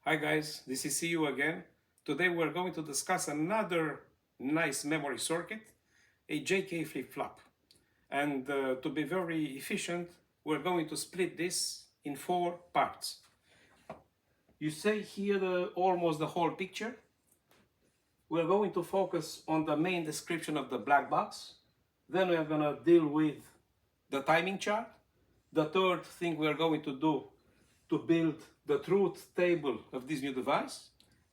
Hi guys, this is CU again. Today we're going to discuss another nice memory circuit, a JK flip-flop. And to be very efficient, we're going to split this in 4 parts. You see here almost the whole picture. We're going to focus on the main description of the black box. Then we're going to deal with the timing chart. The third thing we're going to do to build the truth table of this new device.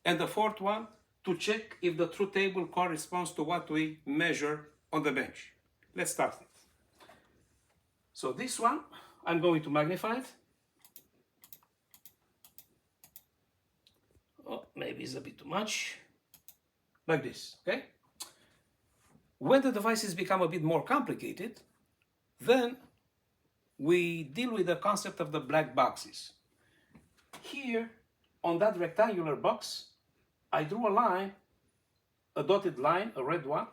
And the fourth one, to check if the truth table corresponds to what we measure on the bench. Let's start it. So this one, I'm going to magnify it. Oh, maybe it's a bit too much. Like this, okay? When the devices become a bit more complicated, then we deal with the concept of the black boxes. Here, on that rectangular box, I drew a line, a dotted line, a red one,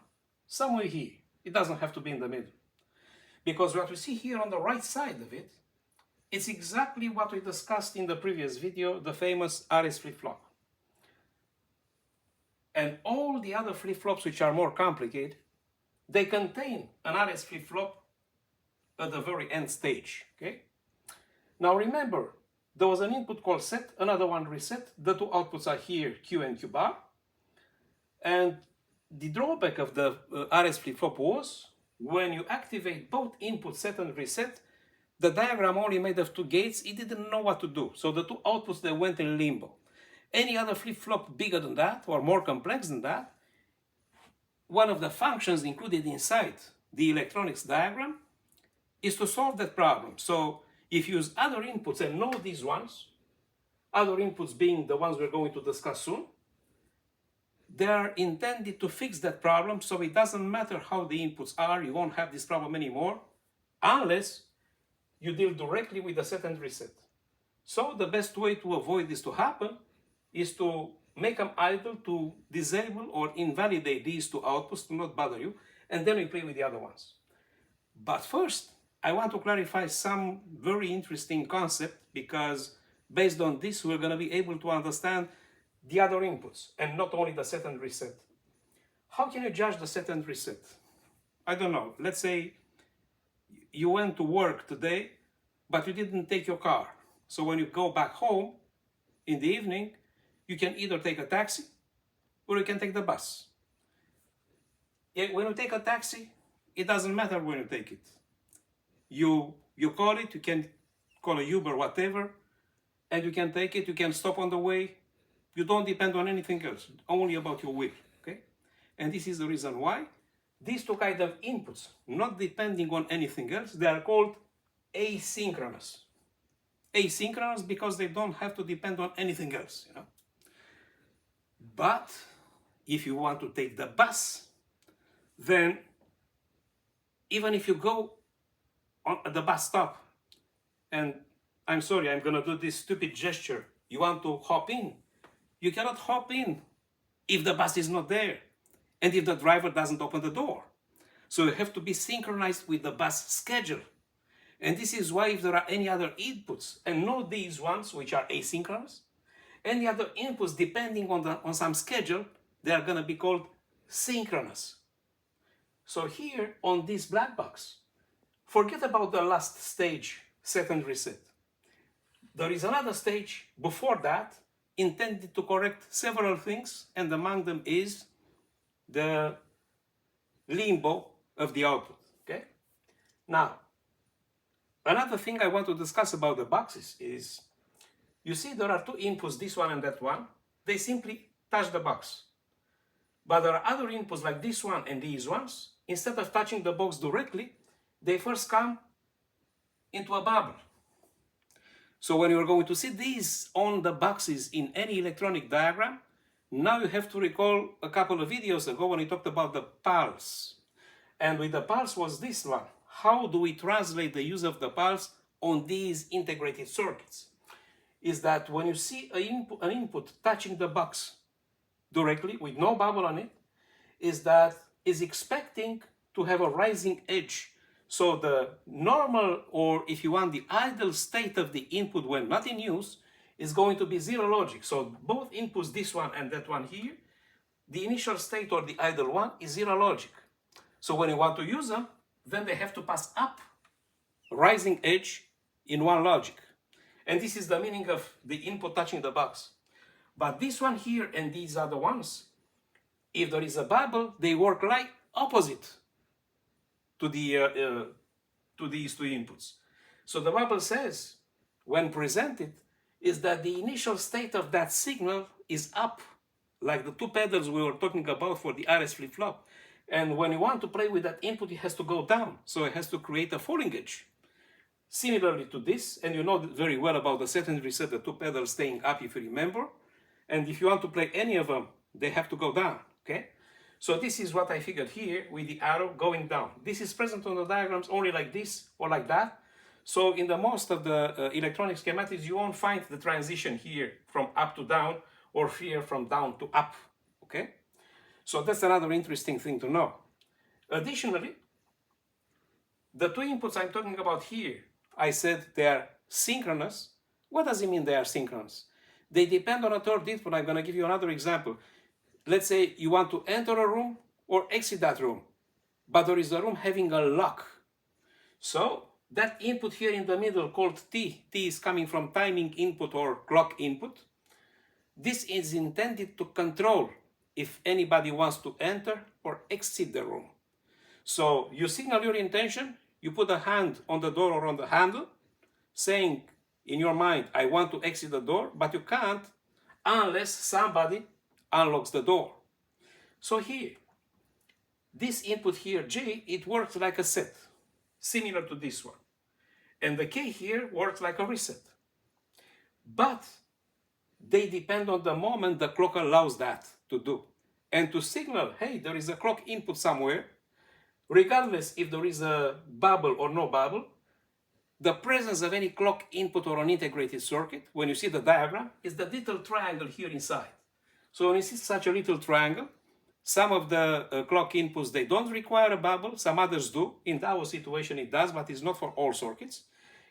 somewhere here. It doesn't have to be in the middle. Because what we see here on the right side of it, it's exactly what we discussed in the previous video, the famous RS flip-flop. And all the other flip-flops which are more complicated, they contain an RS flip-flop at the very end stage, okay? Now remember, there was an input called set, another one reset. The two outputs are here, Q and Q bar. And the drawback of the RS flip-flop was when you activate both input set and reset, the diagram only made of 2 gates, it didn't know what to do. So the 2 outputs, they went in limbo. Any other flip-flop bigger than that or more complex than that, one of the functions included inside the electronics diagram is to solve that problem. So if you use other inputs and know these ones, other inputs being the ones we're going to discuss soon, they are intended to fix that problem, so it doesn't matter how the inputs are, you won't have this problem anymore, unless you deal directly with the set and reset. So the best way to avoid this to happen is to make them idle, to disable or invalidate these 2 outputs to not bother you, and then we play with the other ones. But first, I want to clarify some very interesting concept, because based on this, we're going to be able to understand the other inputs and not only the set and reset. How can you judge the set and reset? I don't know. Let's say you went to work today, but you didn't take your car. So when you go back home in the evening, you can either take a taxi or you can take the bus. When you take a taxi, it doesn't matter when you take it. You call it, you can call a Uber, whatever, and you can take it, you can stop on the way. You don't depend on anything else, only about your will, okay? And this is the reason why these 2 kind of inputs, not depending on anything else, they are called asynchronous. Asynchronous because they don't have to depend on anything else, you know? But if you want to take the bus, then even if you go at the bus stop, and I'm sorry, I'm gonna do this stupid gesture, you want to hop in, you cannot hop in if the bus is not there and if the driver doesn't open the door. So you have to be synchronized with the bus schedule. And this is why if there are any other inputs, and not these ones which are asynchronous, any other inputs depending on some schedule, they are gonna be called synchronous. So here on this black box, forget about the last stage, set and reset. There is another stage before that intended to correct several things, and among them is the limbo of the output, okay? Now, another thing I want to discuss about the boxes is, you see there are 2 inputs, this one and that one, they simply touch the box. But there are other inputs like this one and these ones, instead of touching the box directly, they first come into a bubble. So when you're going to see these on the boxes in any electronic diagram, now you have to recall a couple of videos ago when we talked about the pulse. And with the pulse was this one. How do we translate the use of the pulse on these integrated circuits? Is that when you see an input touching the box directly with no bubble on it, is that is expecting to have a rising edge. So the normal, or if you want the idle state of the input when not in use, is going to be zero logic. So both inputs, this one and that one here, the initial state or the idle one is zero logic. So when you want to use them, then they have to pass up rising edge in one logic. And this is the meaning of the input touching the box. But this one here and these other ones, if there is a bubble, they work like opposite to these two inputs. So the bubble says, when presented, is that the initial state of that signal is up, like the two pedals we were talking about for the RS flip-flop. And when you want to play with that input, it has to go down. So it has to create a falling edge. Similarly to this, and you know very well about the set and reset, the two pedals staying up, if you remember. And if you want to play any of them, they have to go down, okay? So this is what I figured here with the arrow going down. This is present on the diagrams only like this or like that. So in the most of the electronic schematics, you won't find the transition here from up to down or here from down to up, okay? So that's another interesting thing to know. Additionally, the two inputs I'm talking about here, I said they are synchronous. What does it mean they are synchronous? They depend on a third input. I'm going to give you another example. Let's say you want to enter a room or exit that room, but there is a room having a lock. So that input here in the middle called T is coming from timing input or clock input. This is intended to control if anybody wants to enter or exit the room. So you signal your intention, you put a hand on the door or on the handle, saying in your mind, I want to exit the door, but you can't unless somebody unlocks the door. So here, this input here, J, it works like a set, similar to this one. And the K here works like a reset. But they depend on the moment the clock allows that to do. And to signal, hey, there is a clock input somewhere, regardless if there is a bubble or no bubble, the presence of any clock input or an integrated circuit, when you see the diagram, is the little triangle here inside. So when you see such a little triangle, some of the clock inputs, they don't require a bubble, some others do. In our situation it does, but it's not for all circuits.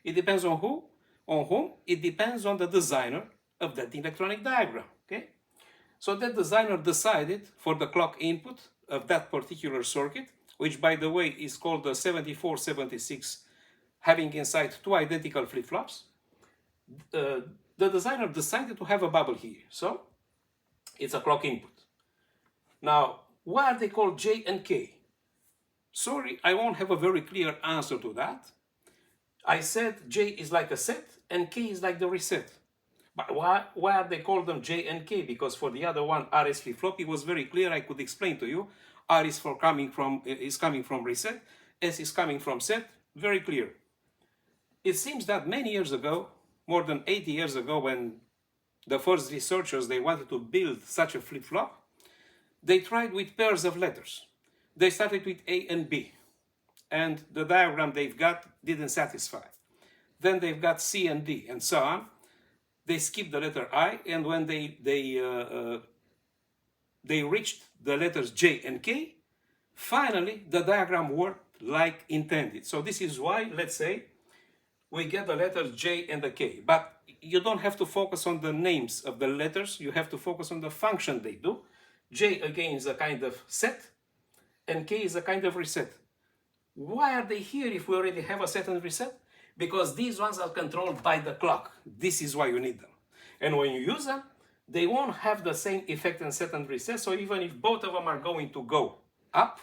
It depends on who, on whom. It depends on the designer of that electronic diagram, okay? So that designer decided for the clock input of that particular circuit, which by the way is called the 7476, having inside two identical flip-flops, the designer decided to have a bubble here. So it's a clock input. Now, why are they called J and K? Sorry, I won't have a very clear answer to that. I said J is like a set and K is like the reset. But why are they called them J and K? Because for the other one, RS flip-flop, it was very clear. I could explain to you. R is coming from reset, S is coming from set, very clear. It seems that many years ago, more than 80 years ago, when the first researchers, they wanted to build such a flip-flop, they tried with pairs of letters. They started with A and B, and the diagram they've got didn't satisfy. Then they've got C and D, and so on. They skipped the letter I, and when they reached the letters J and K, finally the diagram worked like intended. So this is why, let's say, we get the letters J and the K. But you don't have to focus on the names of the letters, you have to focus on the function they do. J again is a kind of set, and K is a kind of reset. Why are they here if we already have a set and reset? Because these ones are controlled by the clock. This is why you need them. And when you use them, they won't have the same effect in set and reset. So even if both of them are going to go up,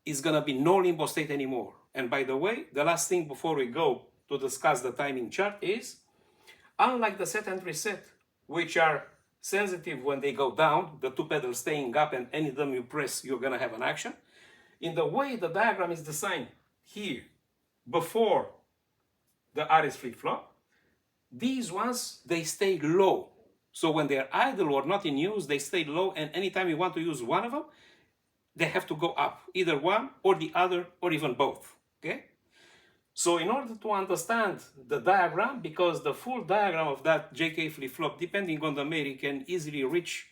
it's going to be no limbo state anymore. And by the way, the last thing before we go to discuss the timing chart is, unlike the set and reset, which are sensitive when they go down, the two pedals staying up and any of them you press, you're going to have an action. In the way the diagram is designed here, before the RS flip-flop, these ones, they stay low. So when they're idle or not in use, they stay low, and anytime you want to use one of them, they have to go up, either one or the other or even both, okay? So in order to understand the diagram, because the full diagram of that JK flip-flop, depending on the mate, can easily reach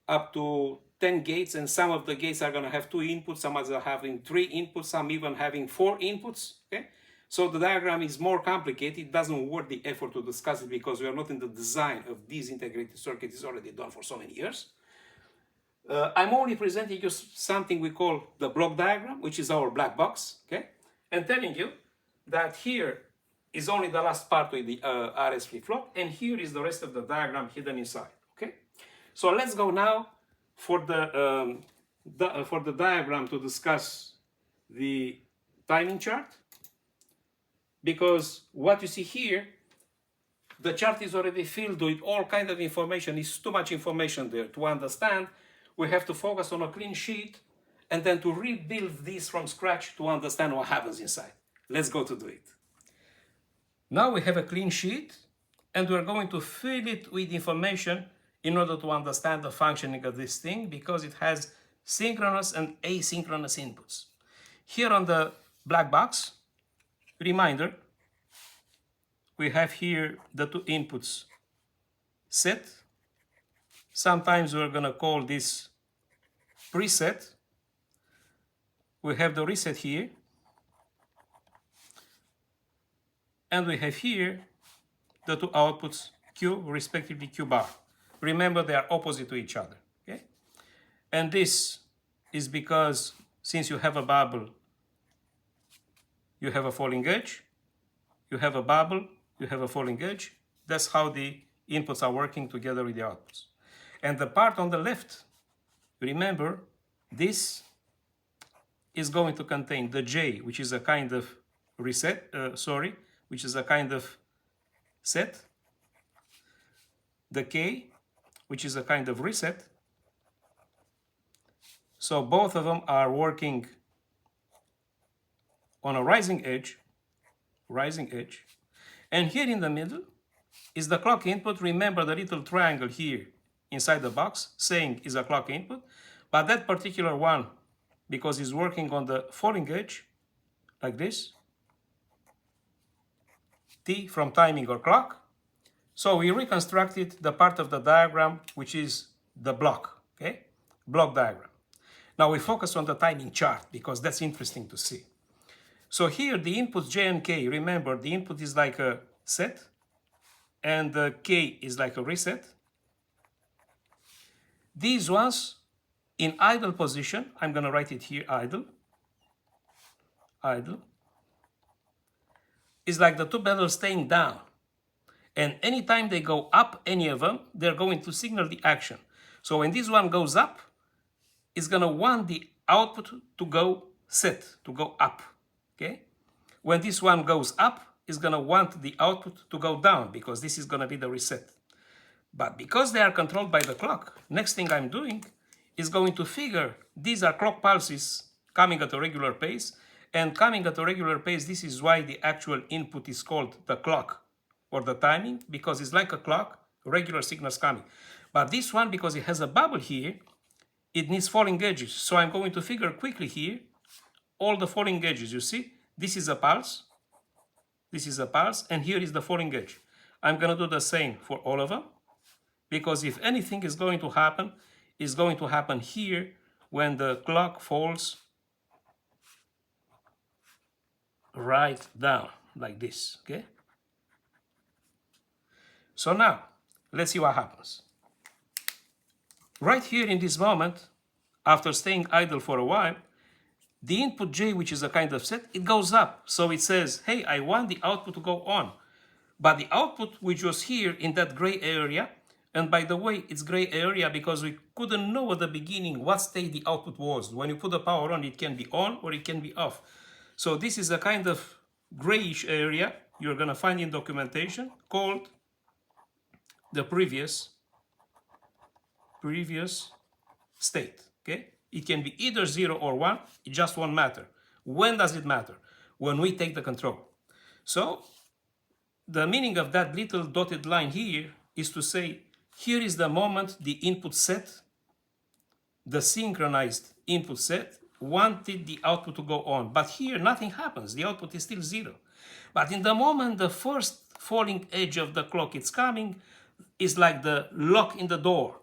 up to 10 gates, and some of the gates are going to have 2 inputs, some others are having 3 inputs, some even having 4 inputs, okay? So the diagram is more complicated. It doesn't worth the effort to discuss it because we are not in the design of this integrated circuit. It's already done for so many years. I'm only presenting you something we call the block diagram, which is our black box, okay? And telling you that here is only the last part with the RS flip-flop, and here is the rest of the diagram hidden inside, okay? So let's go now for the diagram to discuss the timing chart, because what you see here, the chart is already filled with all kinds of information. It's too much information there to understand. We have to focus on a clean sheet and then to rebuild this from scratch to understand what happens inside. Let's go to do it. Now we have a clean sheet and we're going to fill it with information in order to understand the functioning of this thing, because it has synchronous and asynchronous inputs. Here on the black box, reminder, we have here the two inputs set. Sometimes we're going to call this preset. We have the reset here. And we have here the two outputs Q, respectively Q bar. Remember, they are opposite to each other. Okay? And this is because since you have a bubble, you have a falling edge. You have a bubble, you have a falling edge. That's how the inputs are working together with the outputs. And the part on the left, remember, this is going to contain the J, which is a kind of reset, which is a kind of set, the K, which is a kind of reset. So both of them are working on a rising edge, and here in the middle is the clock input. Remember the little triangle here inside the box saying is a clock input, but that particular one, because it's working on the falling edge, like this, T from timing or clock. So we reconstructed the part of the diagram which is the block, okay? Block diagram. Now we focus on the timing chart because that's interesting to see. So here the inputs J and K, remember the input is like a set and the K is like a reset. These ones in idle position, I'm going to write it here, idle, is like the two bells staying down. And anytime they go up, any of them, they're going to signal the action. So when this one goes up, it's going to want the output to go set, to go up. Okay? When this one goes up, it's going to want the output to go down because this is going to be the reset. But because they are controlled by the clock, next thing I'm doing is going to figure these are clock pulses coming at a regular pace, and coming at a regular pace, this is why the actual input is called the clock or the timing, because it's like a clock, regular signals coming. But this one, because it has a bubble here, it needs falling edges. So I'm going to figure quickly here all the falling edges. You see, this is a pulse, and here is the falling edge. I'm going to do the same for all of them, because if anything is going to happen, it's going to happen here when the clock falls right down like this, okay? So now, let's see what happens. Right here in this moment, after staying idle for a while, the input J, which is a kind of set, it goes up. So it says, hey, I want the output to go on. But the output, which was here in that gray area, and by the way, it's gray area because we couldn't know at the beginning what state the output was. When you put the power on, it can be on or it can be off. So this is a kind of grayish area you're going to find in documentation called the previous state, okay? It can be either 0 or 1, it just won't matter. When does it matter? When we take the control. So the meaning of that little dotted line here is to say, here is the moment the input set, the synchronized input set, wanted the output to go on. But here nothing happens, the output is still 0. But in the moment the first falling edge of the clock is coming, is like the lock in the door.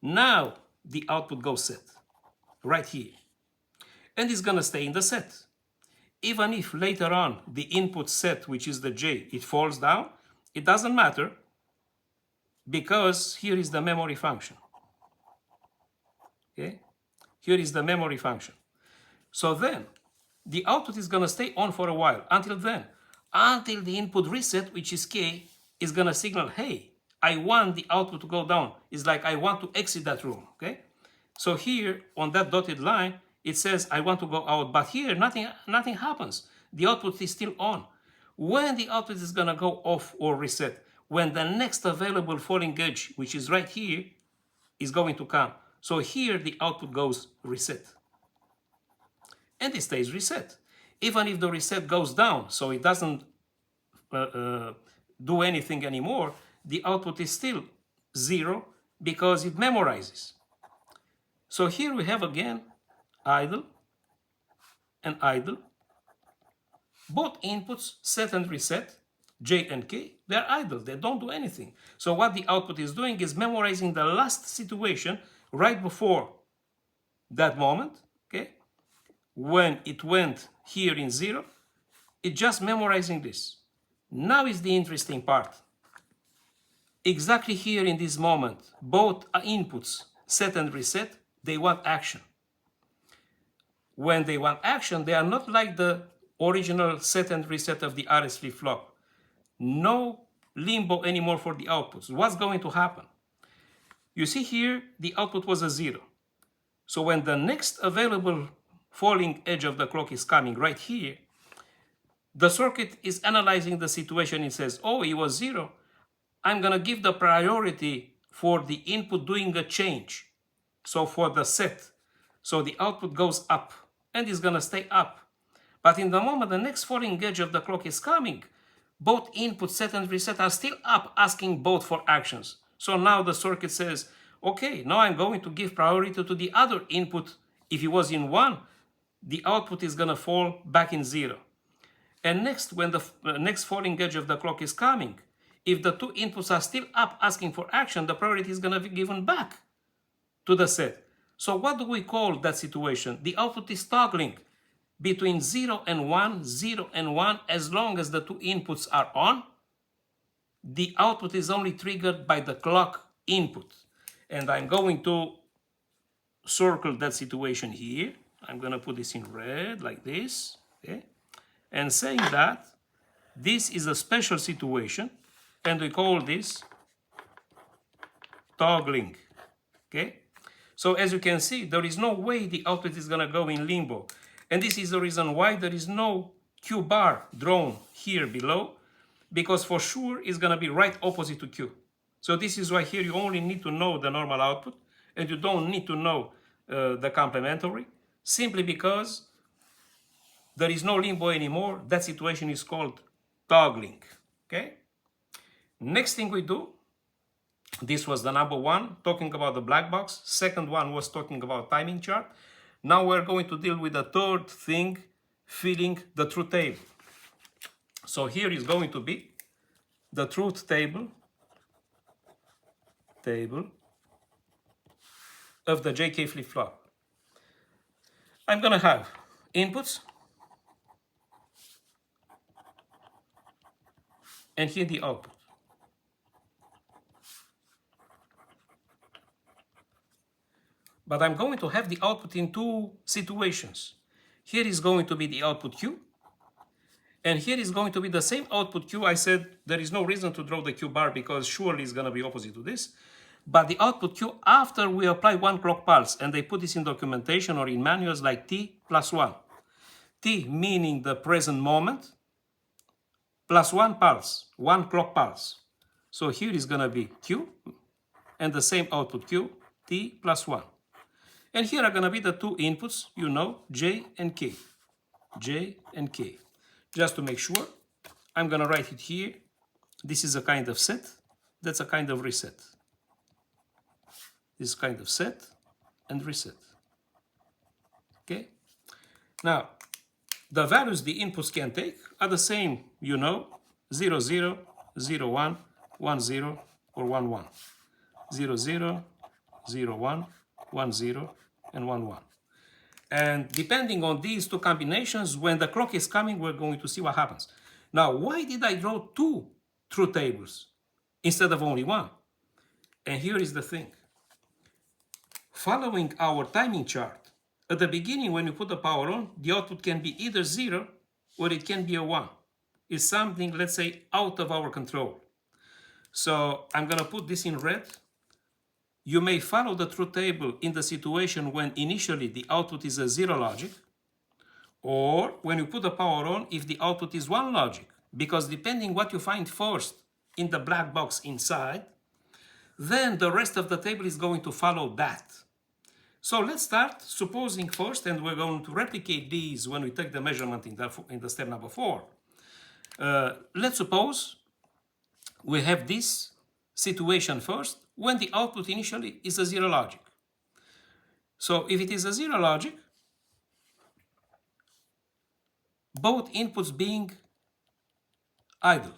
Now the output goes set, right here. And it's going to stay in the set. even if later on the input set, which is the J, it falls down, it doesn't matter, because here is the memory function. Okay? Here is the memory function. So then the output is going to stay on for a while. Until then, until the input reset, which is K, is going to signal, hey, I want the output to go down. It's like I want to exit that room. Okay? So here on that dotted line, it says I want to go out, but here nothing happens. The output is still on. When the output is going to go off or reset? When the next available falling edge, which is right here, is going to come. So here the output goes reset. And it stays reset. Even if the reset goes down, so it doesn't do anything anymore, the output is still 0 because it memorizes. So here we have again idle and idle. Both inputs, set and reset, J and K, they're idle, they don't do anything. So what the output is doing is memorizing the last situation right before that moment, okay? When it went here in 0, it's just memorizing this. Now is the interesting part. Exactly here in this moment, both inputs, set and reset, they want action. When they want action, they are not like the original set and reset of the RS flip-flop. No limbo anymore for the outputs. What's going to happen? You see here, the output was a 0. So when the next available falling edge of the clock is coming right here, the circuit is analyzing the situation. It says, oh, it was 0. I'm going to give the priority for the input doing a change. So for the set. So the output goes up and is going to stay up. But in the moment the next falling edge of the clock is coming, both input, set and reset are still up, asking both for actions. So now the circuit says, okay, now I'm going to give priority to the other input. If it was in 1, the output is going to fall back in 0. And next, when the next falling edge of the clock is coming, if the two inputs are still up asking for action, the priority is going to be given back to the set. So what do we call that situation? The output is toggling between 0 and 1, 0 and 1, as long as the two inputs are on. The output is only triggered by the clock input. And I'm going to circle that situation here. I'm going to put this in red like this, okay? And saying that this is a special situation, and we call this toggling, okay? So as you can see, there is no way the output is going to go in limbo. And this is the reason why there is no Q bar drawn here below, because for sure it's going to be right opposite to Q. So this is why here you only need to know the normal output, and you don't need to know the complementary, simply because there is no limbo anymore. That situation is called toggling, okay? Next thing we do, this was the number 1, talking about the black box. Second one was talking about timing chart. Now we're going to deal with the third thing, filling the truth table. So here is going to be the truth table of the JK flip-flop. I'm going to have inputs, and here the output. But I'm going to have the output in two situations. Here is going to be the output Q, and here is going to be the same output Q. I said there is no reason to draw the Q bar because surely it's going to be opposite to this. But the output Q after we apply 1 clock pulse, and they put this in documentation or in manuals like T plus 1. T meaning the present moment, plus 1 pulse, 1 clock pulse. So here is going to be Q, and the same output Q, T plus 1. And here are going to be the two inputs, you know, J and K. J and K. Just to make sure, I'm going to write it here. This is a kind of set. That's a kind of reset. This kind of set and reset. Okay? Now, the values the inputs can take are the same, you know, 0, 0, 0, 1, 1, 0, or 1, 1. 0, 0, 0, 1, 1, 0, and 1, 1. And depending on these two combinations, when the clock is coming, we're going to see what happens. Now, why did I draw two truth tables instead of only one? And here is the thing. Following our timing chart, at the beginning, when you put the power on, the output can be either 0 or it can be a 1. It's something, let's say, out of our control. So I'm going to put this in red. You may follow the truth table in the situation when initially the output is a 0 logic, or when you put the power on if the output is 1 logic, because depending what you find first in the black box inside, then the rest of the table is going to follow that. So let's start supposing first, and we're going to replicate these when we take the measurement in the step number 4. Let's suppose we have this situation first when the output initially is a 0 logic. So if it is a 0 logic, both inputs being idle.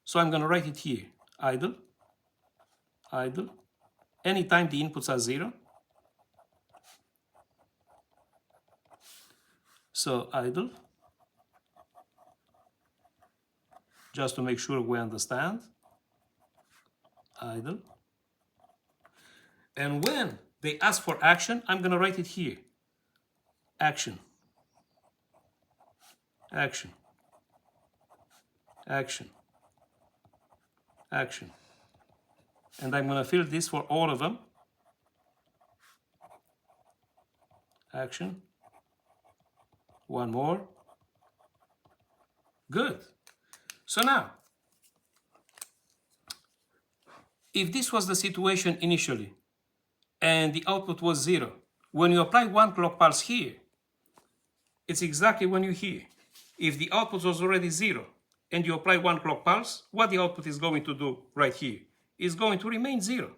So I'm going to write it here, idle, idle. Anytime the inputs are 0. So idle, just to make sure we understand, idle. And when they ask for action, I'm going to write it here, action, action, action, action. And I'm going to fill this for all of them, action. One more. Good. So now, if this was the situation initially and the output was 0, when you apply 1 clock pulse here, it's exactly when you hear. If the output was already 0 and you apply 1 clock pulse, what the output is going to do right here is going to remain 0.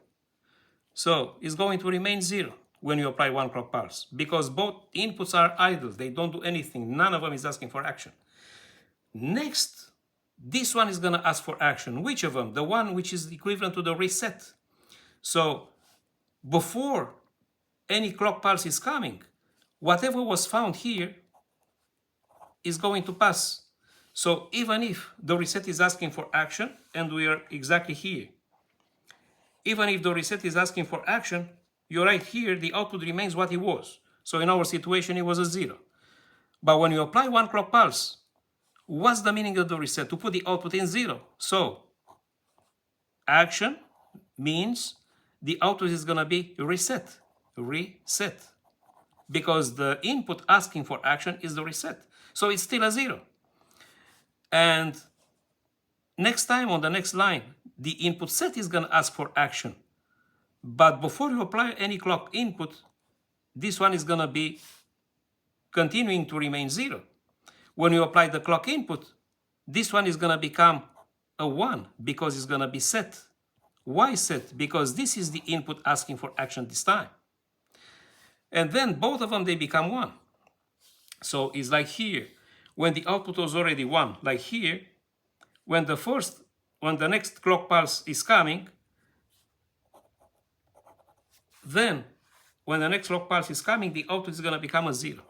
So it's going to remain 0 when you apply 1 clock pulse, because both inputs are idle. They don't do anything. None of them is asking for action. Next, this one is going to ask for action. Which of them? The one which is equivalent to the reset. So before any clock pulse is coming, whatever was found here is going to pass. So even if the reset is asking for action, and we are exactly here, even if the reset is asking for action, you're right here, the output remains what it was. So in our situation, it was a 0. But when you apply 1 clock pulse, what's the meaning of the reset? To put the output in 0. So action means the output is going to be reset, reset. Because the input asking for action is the reset. So it's still a 0. And next time on the next line, the input set is going to ask for action. But before you apply any clock input, this one is going to be continuing to remain 0. When you apply the clock input, this one is going to become a 1 because it's going to be set. Why set? Because this is the input asking for action this time. And then both of them, they become 1. So it's like here, when the output was already 1, like here, when the next clock pulse is coming, then when the next clock pulse is coming, the output is going to become a 0.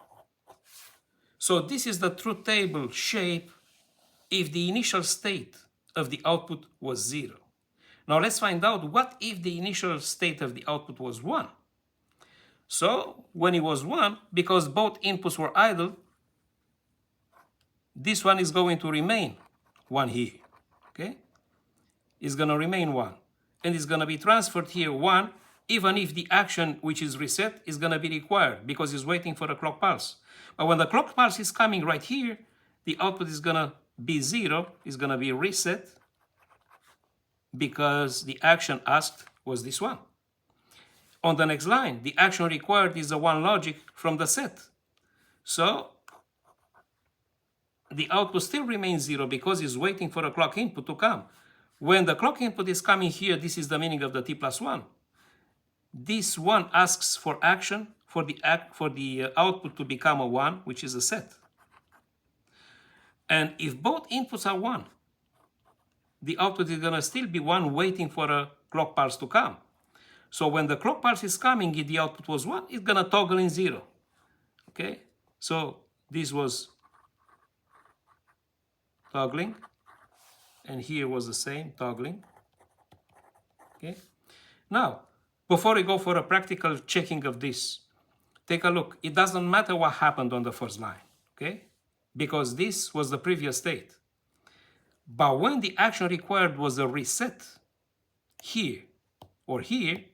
So this is the truth table shape if the initial state of the output was 0. Now let's find out what if the initial state of the output was 1. So when it was 1, because both inputs were idle, this one is going to remain 1 here. Okay? It's going to remain 1. And it's going to be transferred here 1, even if the action which is reset is going to be required because it's waiting for a clock pulse. But when the clock pulse is coming right here, the output is going to be 0, is going to be reset because the action asked was this one. On the next line, the action required is a 1 logic from the set. So the output still remains 0 because it's waiting for a clock input to come. When the clock input is coming here, this is the meaning of the t plus 1. This 1 asks for action for the output to become a 1, which is a set. And if both inputs are 1, the output is going to still be 1 waiting for a clock pulse to come. So when the clock pulse is coming, if the output was 1, it's going to toggle in 0. Okay, so this was toggling, and here was the same toggling. Okay, now before we go for a practical checking of this, take a look. It doesn't matter what happened on the first line, okay, because this was the previous state. But when the action required was a reset here or here,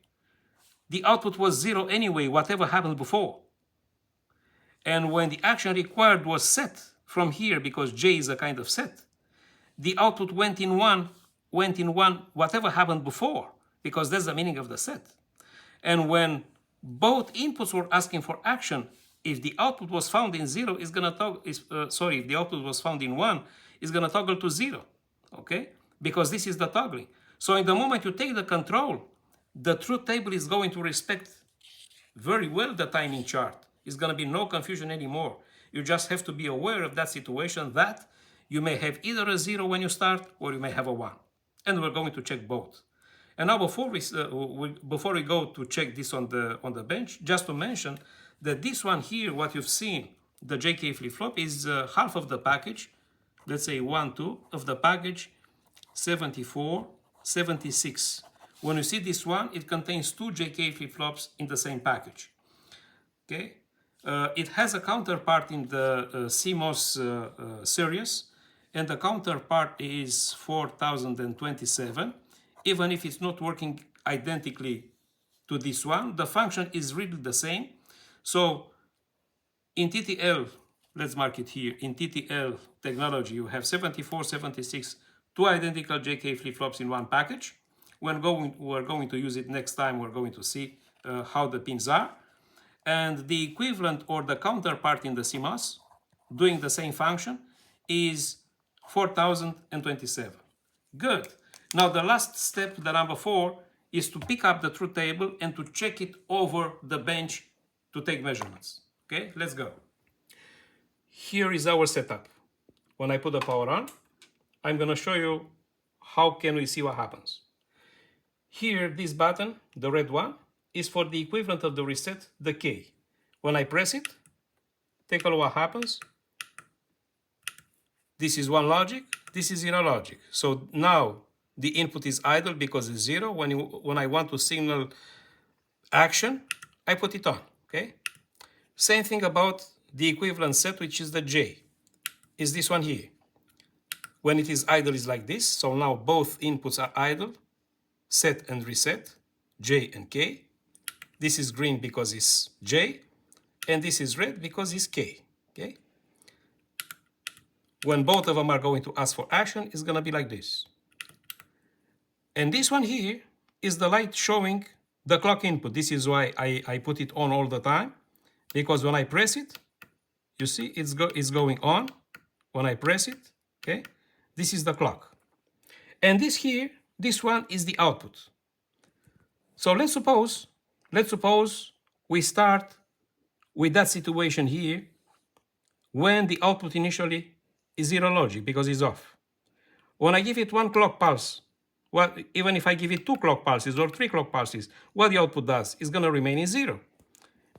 the output was 0 anyway, whatever happened before. And when the action required was set from here, because J is a kind of set, the output went in one, whatever happened before, because that's the meaning of the set. And when both inputs were asking for action, if the output was found in 0, it's gonna toggle. If the output was found in 1, it's gonna toggle to 0, okay? Because this is the toggling. So in the moment you take the control, the truth table is going to respect very well the timing chart. It's gonna be no confusion anymore. You just have to be aware of that situation, that you may have either a 0 when you start, or you may have a 1. And we're going to check both. And now before we go to check this on the bench, just to mention that this one here, what you've seen, the JK flip-flop, is half of the package. Let's say 1, 2 of the package, 74, 76. When you see this one, it contains 2 JK flip-flops in the same package. Okay, it has a counterpart in the CMOS series, and the counterpart is 4027. Even if it's not working identically to this one, the function is really the same. So in TTL, let's mark it here, in TTL technology, you have 74, 76, 2 identical JK flip-flops in one package. We're going to use it next time. We're going to see how the pins are. And the equivalent or the counterpart in the CMOS, doing the same function, is 4027. Good. Now the last step, the number 4, is to pick up the truth table and to check it over the bench to take measurements. Okay, let's go. Here is our setup. When I put the power on, I'm going to show you how can we see what happens. Here, this button, the red one, is for the equivalent of the reset, the K. When I press it, take a look what happens. This is one logic, this is 0 logic. So now the input is idle because it's 0. When I want to signal action, I put it on, okay? Same thing about the equivalent set, which is the J, is this one here. When it is idle, is like this. So now both inputs are idle, set and reset, J and K. This is green because it's J, and this is red because it's K, okay? When both of them are going to ask for action, it's gonna be like this. And this one here is the light showing the clock input. This is why I put it on all the time, because when I press it, you see it's going on. When I press it, okay, this is the clock. And this here, this one is the output. So let's suppose we start with that situation here when the output initially is 0 logic because it's off. When I give it 1 clock pulse, well, even if I give it 2 clock pulses or 3 clock pulses, what the output does is going to remain in 0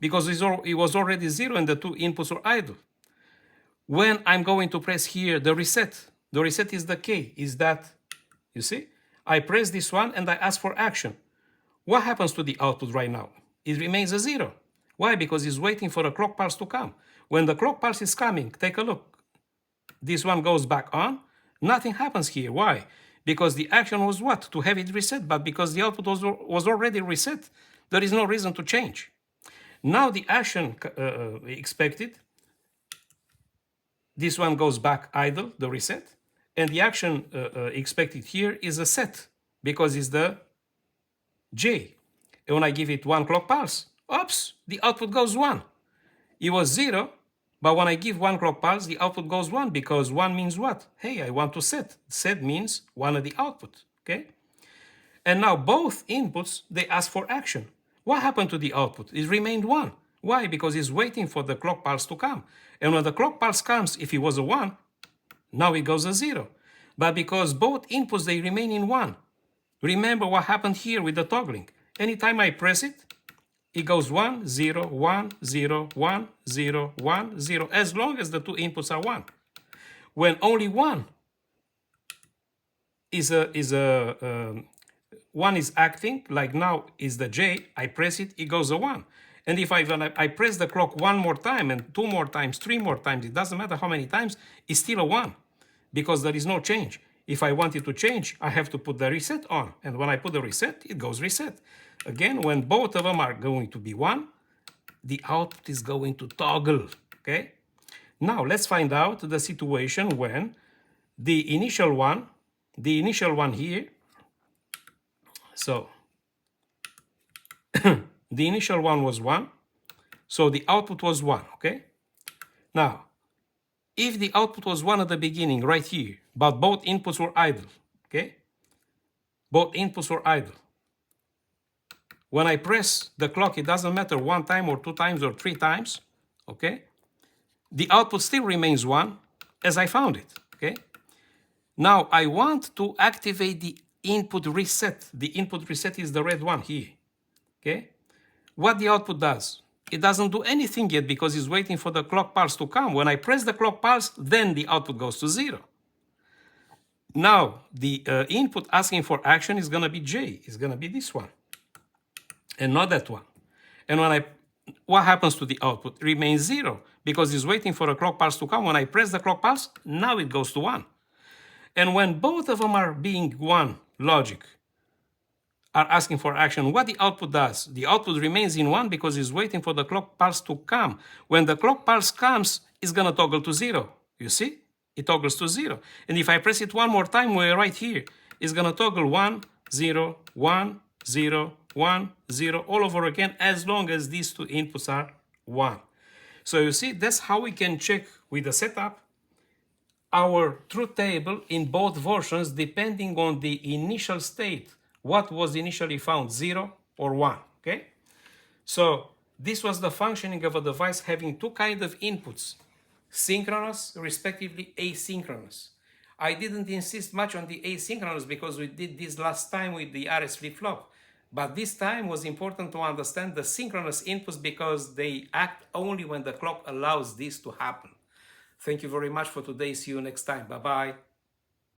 because it was already 0 and the 2 inputs are idle. When I'm going to press here the reset is the K, is that, you see, I press this one and I ask for action. What happens to the output right now? It remains a 0. Why? Because it's waiting for a clock pulse to come. When the clock pulse is coming, take a look. This one goes back on. Nothing happens here. Why? Because the action was what? To have it reset. But because the output was already reset, there is no reason to change. Now the action expected, this one goes back idle, the reset. And the action expected here is a set because it's the J. And when I give it 1 clock pulse, oops, the output goes 1. It was 0, but when I give 1 clock pulse, the output goes 1 because 1 means what? Hey, I want to set. Set means 1 of the output, okay? And now both inputs, they ask for action. What happened to the output? It remained 1. Why? Because it's waiting for the clock pulse to come. And when the clock pulse comes, if it was a 1, now it goes a 0. But because both inputs, they remain in 1. Remember what happened here with the toggling. Anytime I press it, it goes 1, 0, 1, 0, 1, 0, 1, 0, as long as the two inputs are 1. When only one one is acting, like now is the J, I press it, it goes a 1. And if I press the clock one more time and two more times, three more times, it doesn't matter how many times, it's still a 1 because there is no change. If I want it to change, I have to put the reset on. And when I put the reset, it goes reset. Again, when both of them are going to be 1, the output is going to toggle, okay? Now, let's find out the situation when the initial one here, so the initial one was 1, so the output was 1, okay? Now, if the output was 1 at the beginning, right here, but both inputs were idle, okay? Both inputs were idle. When I press the clock, it doesn't matter 1 time or 2 times or 3 times, okay? The output still remains 1 as I found it, okay? Now I want to activate the input reset. The input reset is the red one here, okay? What the output does? It doesn't do anything yet because it's waiting for the clock pulse to come. When I press the clock pulse, then the output goes to 0. Now the input asking for action is going to be J. It's going to be this one and not that one. And what happens to the output? It remains 0 because it's waiting for a clock pulse to come. When I press the clock pulse, now it goes to 1. And when both of them are being 1 logic, are asking for action, what the output does? The output remains in 1 because it's waiting for the clock pulse to come. When the clock pulse comes, it's going to toggle to 0. You see? It toggles to 0. And if I press it one more time, we're right here, it's going to toggle 1, 0, 1, 0, 1, 0, all over again, as long as these two inputs are 1. So you see, that's how we can check with the setup our truth table in both versions depending on the initial state. What was initially found, 0 or 1, okay? So this was the functioning of a device having two kinds of inputs, synchronous, respectively asynchronous. I didn't insist much on the asynchronous because we did this last time with the RS flip-flop. But this time was important to understand the synchronous inputs because they act only when the clock allows this to happen. Thank you very much for today. See you next time. Bye-bye.